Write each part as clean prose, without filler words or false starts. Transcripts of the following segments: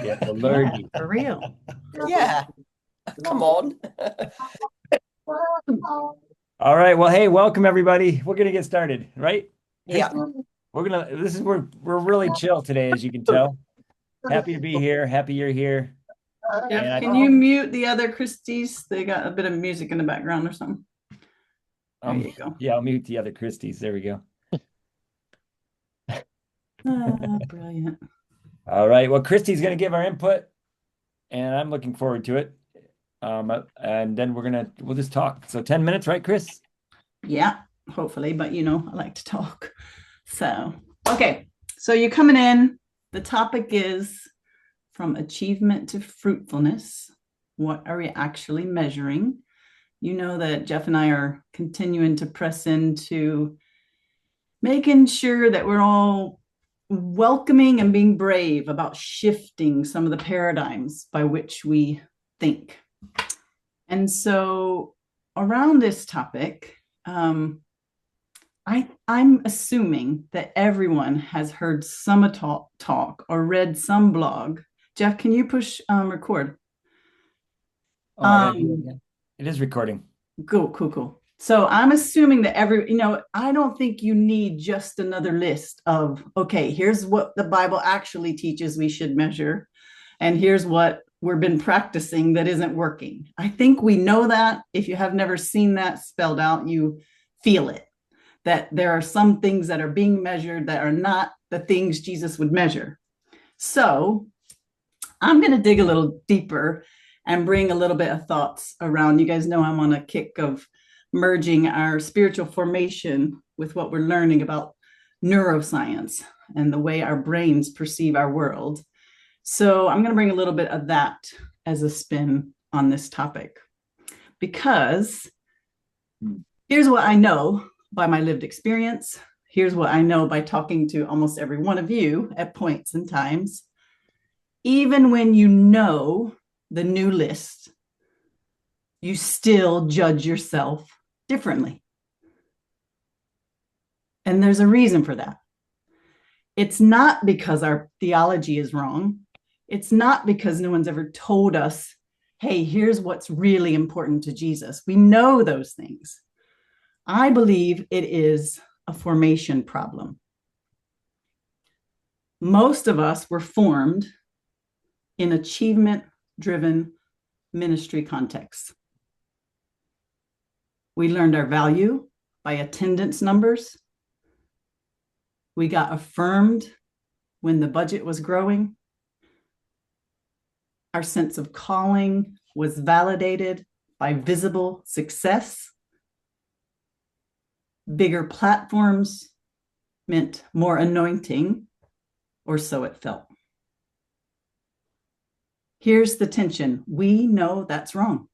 Yeah, allergy. For real. Yeah, come on. All right. Well, hey, welcome everybody. We're gonna get started, right? Yeah. We're really chill today, as you can tell. Happy to be here. Happy you're here. And Jeff, can you mute the other Christies? They got a bit of music in the background or something. There you go. Yeah, I'll mute the other Christies. There we go. Brilliant. All right. Well, Christy's gonna give our input, and I'm looking forward to it. And then we'll just talk. So 10 minutes, right, Chris? Yeah, hopefully, but I like to talk. So, okay. So you're coming in. The topic is from achievement to fruitfulness. What are we actually measuring? You know that Jeff and I are continuing to press into making sure that we're all welcoming and being brave about shifting some of the paradigms by which we think. And so around this topic, I'm assuming that everyone has heard some talk or read some blog. Jeff, can you push record? It is recording. Cool. So I'm assuming that I don't think you need just another list of, okay, here's what the Bible actually teaches we should measure, and here's what we've been practicing that isn't working. I think we know that. If you have never seen that spelled out, you feel it, that there are some things that are being measured that are not the things Jesus would measure. So I'm going to dig a little deeper and bring a little bit of thoughts around. You guys know I'm on a kick of merging our spiritual formation with what we're learning about neuroscience and the way our brains perceive our world. So I'm going to bring a little bit of that as a spin on this topic, because here's what I know by my lived experience. Here's what I know by talking to almost every one of you at points and times. Even when you know the new list, you still judge yourself differently. And there's a reason for that. It's not because our theology is wrong. It's not because no one's ever told us, hey, here's what's really important to Jesus. We know those things. I believe it is a formation problem. Most of us were formed in achievement-driven ministry contexts. We learned our value by attendance numbers. We got affirmed when the budget was growing. Our sense of calling was validated by visible success. Bigger platforms meant more anointing, or so it felt. Here's the tension. We know that's wrong.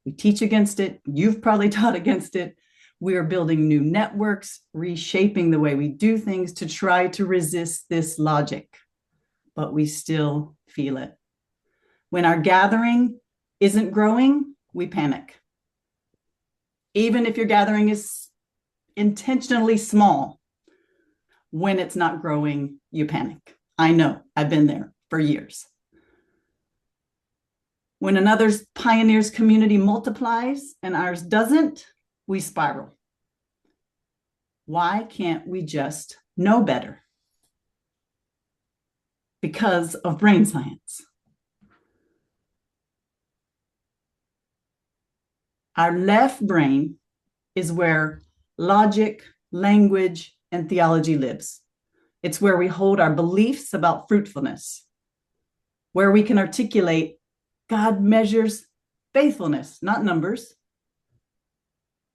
We teach against it. You've probably taught against it. We are building new networks, reshaping the way we do things to try to resist this logic, but we still feel it. When our gathering isn't growing, we panic. Even if your gathering is intentionally small, when it's not growing, you panic. I know, I've been there for years. When another pioneer's community multiplies and ours doesn't, we spiral. Why can't we just know better? Because of brain science. Our left brain is where logic, language, and theology lives. It's where we hold our beliefs about fruitfulness, where we can articulate God measures faithfulness, not numbers.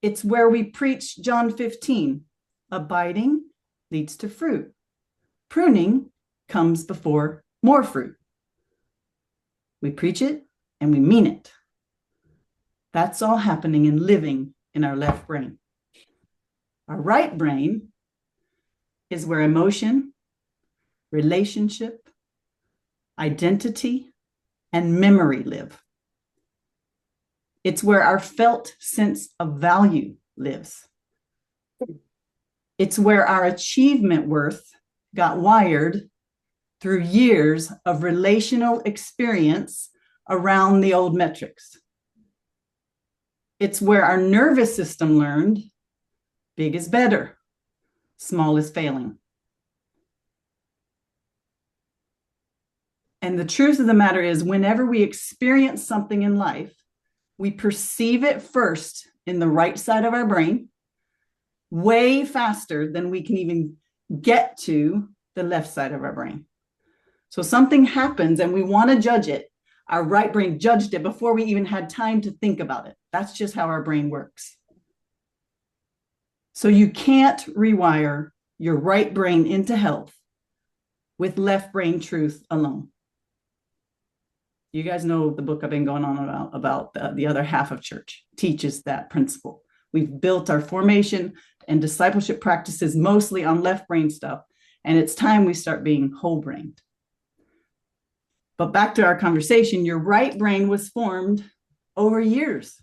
It's where we preach John 15, abiding leads to fruit. Pruning comes before more fruit. We preach it and we mean it. That's all happening and living in our left brain. Our right brain is where emotion, relationship, identity, and memory live. It's where our felt sense of value lives. It's where our achievement worth got wired through years of relational experience around the old metrics. It's where our nervous system learned big is better, small is failing. And the truth of the matter is, whenever we experience something in life, we perceive it first in the right side of our brain, way faster than we can even get to the left side of our brain. So something happens and we want to judge it. Our right brain judged it before we even had time to think about it. That's just how our brain works. So you can't rewire your right brain into health with left brain truth alone. You guys know the book I've been going on about the other half of church teaches that principle. We've built our formation and discipleship practices mostly on left brain stuff, and it's time we start being whole brained. But back to our conversation, your right brain was formed over years.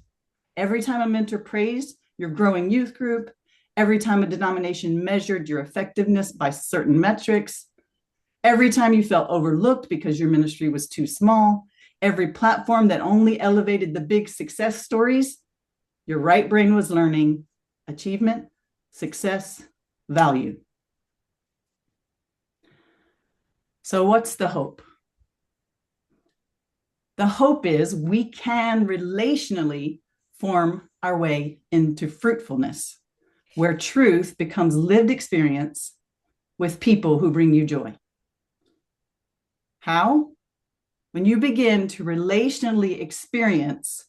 Every time a mentor praised your growing youth group, every time a denomination measured your effectiveness by certain metrics, every time you felt overlooked because your ministry was too small, every platform that only elevated the big success stories, your right brain was learning achievement, success, value. So what's the hope? The hope is we can relationally form our way into fruitfulness, where truth becomes lived experience with people who bring you joy. How? When you begin to relationally experience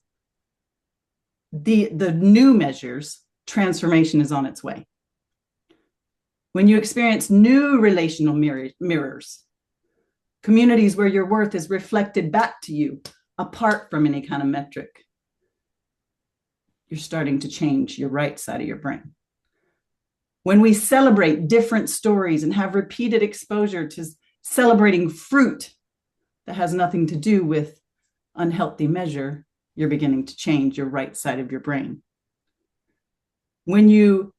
the new measures, transformation is on its way. When you experience new relational mirrors, communities where your worth is reflected back to you apart from any kind of metric, you're starting to change your right side of your brain. When we celebrate different stories and have repeated exposure to celebrating fruit that has nothing to do with unhealthy measure, you're beginning to change your right side of your brain. When you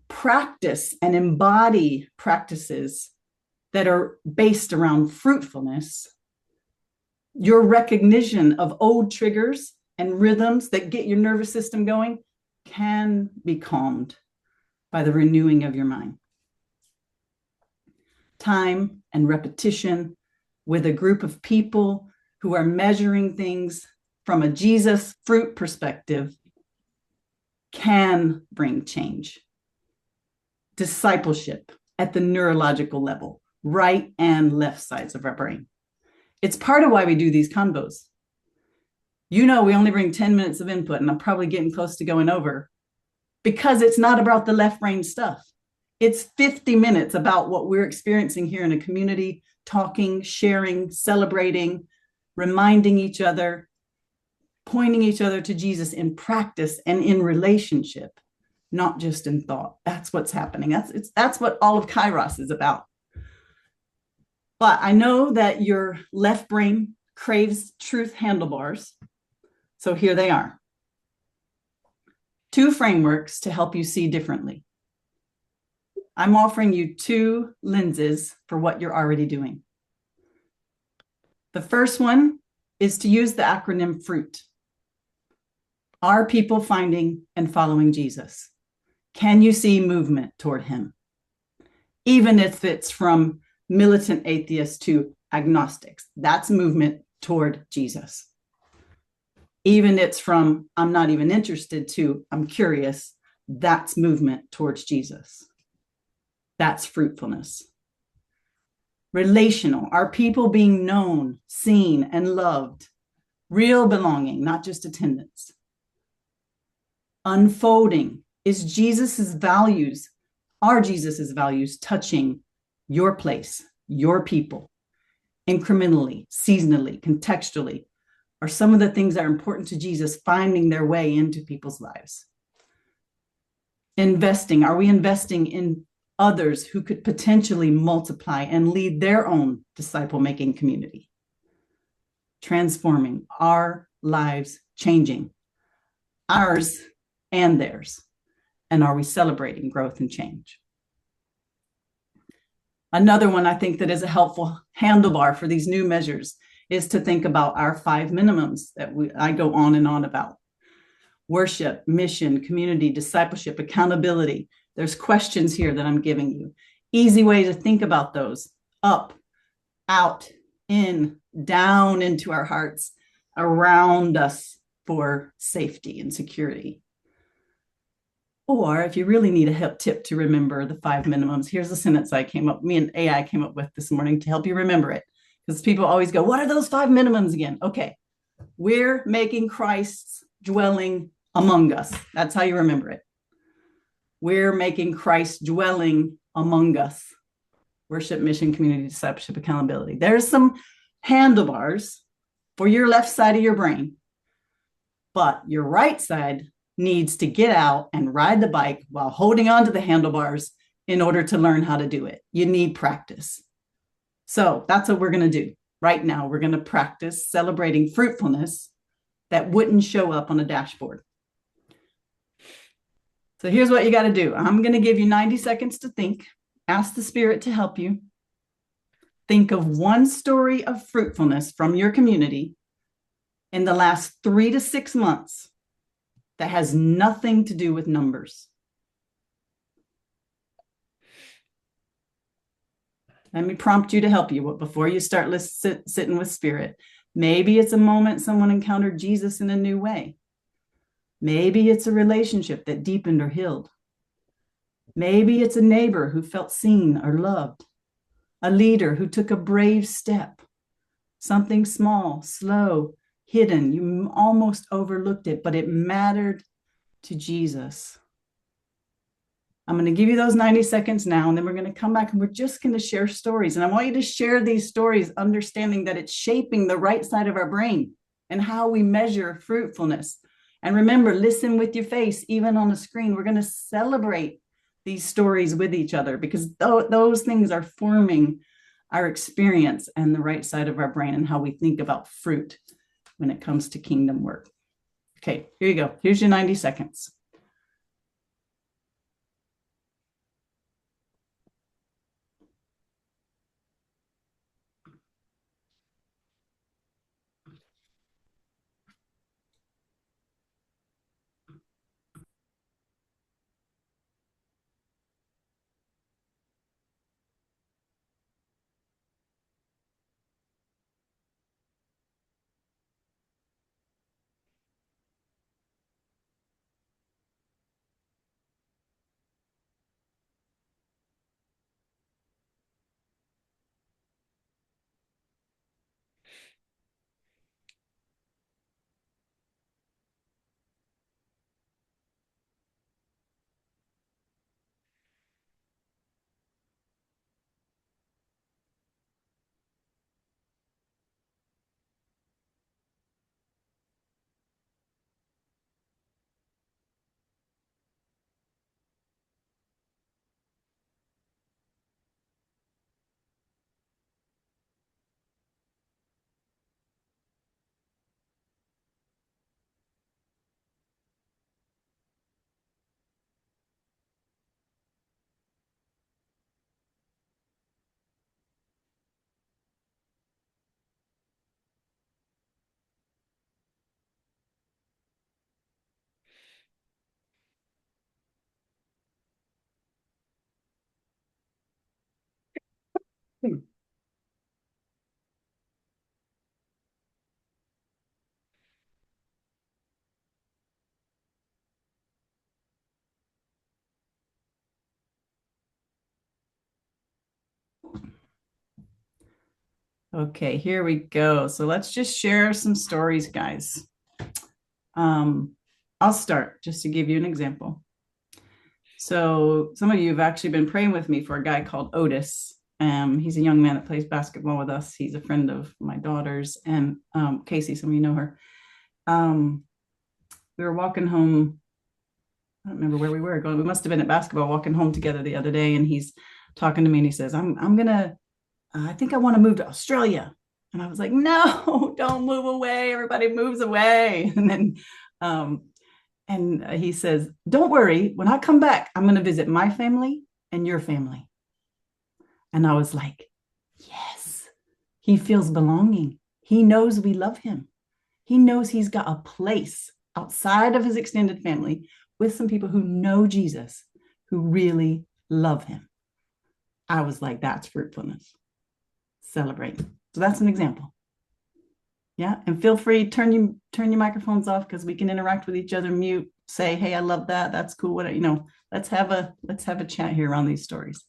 practice and embody practices that are based around fruitfulness, your recognition of old triggers and rhythms that get your nervous system going can be calmed by the renewing of your mind. Time and repetition with a group of people who are measuring things from a Jesus fruit perspective can bring change. Discipleship at the neurological level, right and left sides of our brain. It's part of why we do these convos. You know, we only bring 10 minutes of input, and I'm probably getting close to going over because it's not about the left brain stuff. It's 50 minutes about what we're experiencing here in a community, talking, sharing, celebrating, reminding each other, pointing each other to Jesus in practice and in relationship, not just in thought. That's what's happening. That's what all of Kairos is about. But I know that your left brain craves truth handlebars. So here they are. 2 frameworks to help you see differently. I'm offering you 2 lenses for what you're already doing. The first one is to use the acronym FRUIT. Are people finding and following Jesus? Can you see movement toward him? Even if it's from militant atheists to agnostics, that's movement toward Jesus. Even it's from I'm not even interested to I'm curious, that's movement towards Jesus. That's fruitfulness. Relational, are people being known, seen, and loved? Real belonging, not just attendance. Unfolding, is Jesus's values, are Jesus's values touching your place, your people, incrementally, seasonally, contextually? Are some of the things that are important to Jesus finding their way into people's lives? Investing, are we investing in others who could potentially multiply and lead their own disciple-making community? Transforming, our lives changing, ours and theirs. And are we celebrating growth and change? Another one I think that is a helpful handlebar for these new measures is to think about our 5 minimums that I go on and on about: worship, mission, community, discipleship, accountability. There's questions here that I'm giving you. Easy way to think about those: up, out, in, down into our hearts, around us for safety and security. Or if you really need a help tip to remember the 5 minimums, here's a sentence me and AI came up with this morning to help you remember it. Because people always go, what are those 5 minimums again? Okay, we're making Christ's dwelling among us. That's how you remember it. We're making Christ dwelling among us. Worship, mission, community, discipleship, accountability. There's some handlebars for your left side of your brain, but your right side needs to get out and ride the bike while holding on to the handlebars in order to learn how to do it. You need practice. So that's what we're going to do. Right now, we're going to practice celebrating fruitfulness that wouldn't show up on a dashboard. So here's what you got to do. I'm going to give you 90 seconds to think. Ask the Spirit to help you. Think of one story of fruitfulness from your community in the last 3 to 6 months that has nothing to do with numbers. Let me prompt you to help you before you start sitting with Spirit. Maybe it's a moment someone encountered Jesus in a new way. Maybe it's a relationship that deepened or healed. Maybe it's a neighbor who felt seen or loved, a leader who took a brave step, something small, slow, hidden. You almost overlooked it, but it mattered to Jesus. I'm going to give you those 90 seconds now, and then we're going to come back and we're just going to share stories. And I want you to share these stories, understanding that it's shaping the right side of our brain and how we measure fruitfulness. And remember, listen with your face, even on the screen. We're going to celebrate these stories with each other because those things are forming our experience and the right side of our brain and how we think about fruit when it comes to kingdom work. Okay, here you go. Here's your 90 seconds. Okay, here we go. So let's just share some stories, guys. I'll start just to give you an example. So some of you have actually been praying with me for a guy called Otis. He's a young man that plays basketball with us. He's a friend of my daughter's and Casey, some of you know her. We were walking home. I don't remember where we were going. We must have been at basketball walking home together the other day. And he's talking to me and he says, I think I want to move to Australia. And I was like, no, don't move away. Everybody moves away. And then he says, don't worry. When I come back, I'm going to visit my family and your family. And I was like, yes, he feels belonging. He knows we love him. He knows he's got a place outside of his extended family with some people who know Jesus, who really love him. I was like, that's fruitfulness. Celebrate. So that's an example. Yeah. And feel free, turn your microphones off because we can interact with each other, mute, say, hey, I love that. That's cool. Let's have a chat here on these stories.